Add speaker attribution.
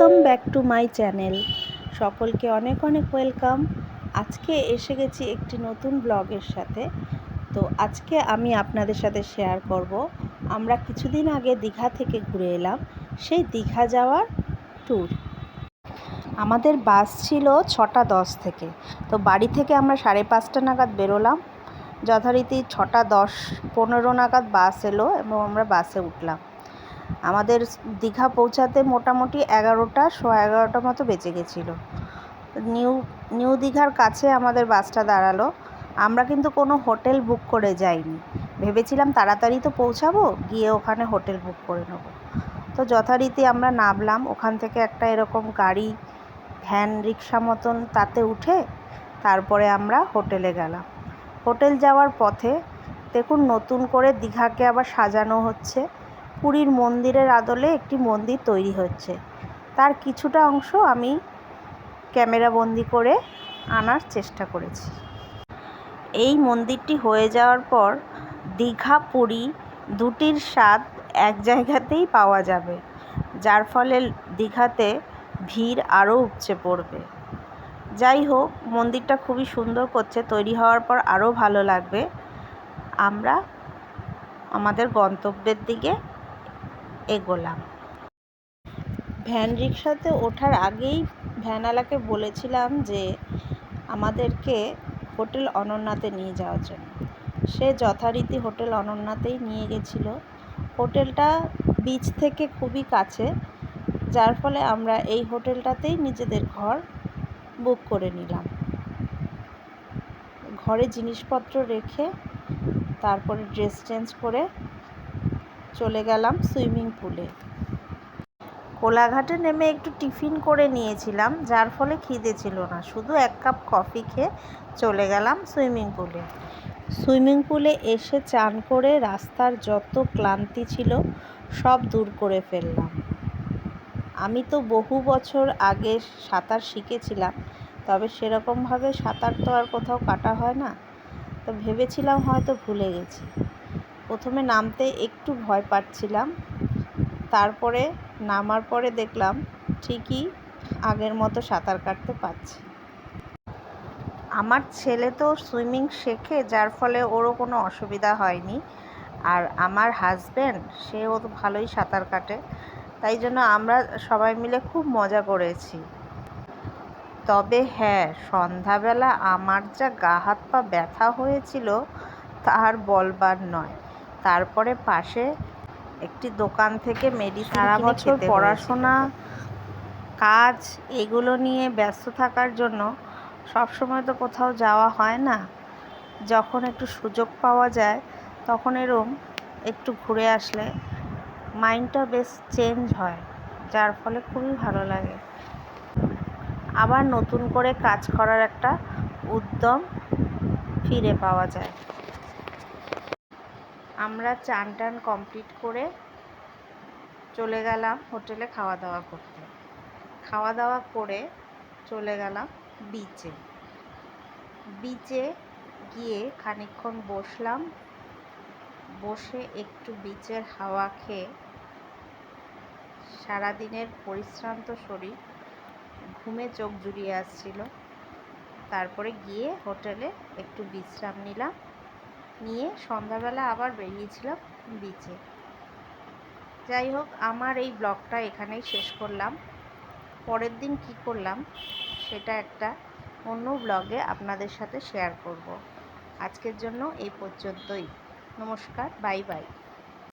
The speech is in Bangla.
Speaker 1: Welcome back to my channel. সকলকে অনেক অনেক ওয়েলকাম। আজকে এসে গেছি একটি নতুন ব্লগের সাথে। তো আজকে আমি আপনাদের সাথে শেয়ার করব আমরা কিছুদিন আগে দীঘা থেকে ঘুরে এলাম, সেই দীঘা যাওয়ার ট্যুর। আমাদের বাস ছিল 6:10 থেকে। তো বাড়ি থেকে আমরা 5:30 নাগাদ বেরোলাম। যথারীতি 6:10-15 নাগাদ বাস এলো এবং আমরা বাসে উঠলাম। আমাদের দীঘা পৌঁছাতে মোটামুটি 11টা মতো বেজে গেছিলো। নিউ দীঘার কাছে আমাদের বাসটা দাঁড়ালো। আমরা কিন্তু কোনো হোটেল বুক করে যাইনি, ভেবেছিলাম তাড়াতাড়ি তো পৌঁছাবো, গিয়ে ওখানে হোটেল বুক করে নেব। তো যথারীতি আমরা নামলাম, ওখান থেকে একটা এরকম গাড়ি ভ্যান রিক্সা মতন তাতে উঠে তারপরে আমরা হোটেলে গেলাম। হোটেল যাওয়ার পথে দেখুন নতুন করে দীঘাকে আবার সাজানো হচ্ছে। পুরীর মন্দিরের আদলে একটি মন্দির তৈরি হচ্ছে, তার কিছুটা অংশ আমি ক্যামেরাবন্দি করে আনার চেষ্টা করেছি। এই মন্দিরটি হয়ে যাওয়ার পর দীঘা পুরী দুটির স্বাদ এক জায়গাতেই পাওয়া যাবে, যার ফলে দীঘাতে ভিড় আরও উপচে পড়বে। যাই হোক, মন্দিরটা খুবই সুন্দর করছে, তৈরি হওয়ার পর আরও ভালো লাগবে। আমরা আমাদের গন্তব্যের দিকে এগোলাম। ভ্যান রিক্সাতে ওঠার আগেই ভ্যানওয়ালাকে বলেছিলাম যে আমাদেরকে হোটেল অনন্যাতে নিয়ে যাওয়ার জন্য। সে যথারীতি হোটেল অনন্যাতেই নিয়ে গেছিলো। হোটেলটা বিচ থেকে খুবই কাছে, যার ফলে আমরা এই হোটেলটাতেই নিজেদের ঘর বুক করে নিলাম। ঘরে জিনিসপত্র রেখে তারপরে ড্রেস চেঞ্জ করে চলে গেলাম সুইমিং পুলে। কোলাঘাটে নেমে একটু টিফিন করে নিয়েছিলাম, যার ফলে খিদে ছিল না, শুধু 1 কাপ কফি খেয়ে চলে গেলাম সুইমিং পুলে। সুইমিং পুলে এসে চান করে রাস্তার যত ক্লান্তি ছিল সব দূর করে ফেললাম। আমি তো বহু বছর আগে সাঁতার শিখেছিলাম, তবে সেরকমভাবে সাঁতার তো আর কোথাও কাটা হয় না, তো ভেবেছিলাম হয়তো ভুলে গেছি। প্রথমে নামতে একটু ভয় পাচ্ছিলাম, তারপরে নামার পরে দেখলাম ঠিকই আগের মতো সাঁতার কাটতে পারছি। আমার ছেলে তো সুইমিং শেখে, যার ফলে ওরও কোনো অসুবিধা হয়নি। আর আমার হাজব্যান্ড, সেও তো ভালোই সাঁতার কাটে, তাই জন্য আমরা সবাই মিলে খুব মজা করেছি। তবে হ্যাঁ, সন্ধ্যাবেলা আমার যা গা হাত পা ব্যথা হয়েছিল তার বলবার নয়। তারপরে পাশে একটি দোকান থেকে মেডিসিন
Speaker 2: সারা
Speaker 1: কিনে
Speaker 2: বছর
Speaker 1: খেতে
Speaker 2: পড়াশোনা,
Speaker 1: কাজ এগুলো নিয়ে ব্যস্ত থাকার জন্য সবসময় তো কোথাও যাওয়া হয় না। যখন একটু সুযোগ পাওয়া যায় তখন এরম একটু ঘুরে আসলে মাইন্ডটা বেশ চেঞ্জ হয়, যার ফলে খুবই ভালো লাগে। আবার নতুন করে কাজ করার একটা উদ্যম ফিরে পাওয়া যায়। আমরা চান টান কমপ্লিট করে চলে গেলাম হোটেলে খাওয়া দাওয়া করতে। খাওয়া দাওয়া করে চলে গেলাম বিচে। বিচে গিয়ে খানিকক্ষণ বসলাম, বসে একটু বিচের হাওয়া খেয়ে সারাদিনের পরিশ্রান্ত শরীর ঘুমে চোখ জুড়িয়ে আসছিল। তারপরে গিয়ে হোটেলে একটু বিশ্রাম নিলাম, নিয়ে সন্ধ্যাবেলা আবার বেরিয়েছিলাম বিচে। যাই হোক, আমার এই ব্লগটা এখানেই শেষ করলাম। পরের দিন কি করলাম সেটা একটা অন্য ব্লগে আপনাদের সাথে শেয়ার করব। আজকের জন্য এই পর্যন্তই। নমস্কার, বাই বাই।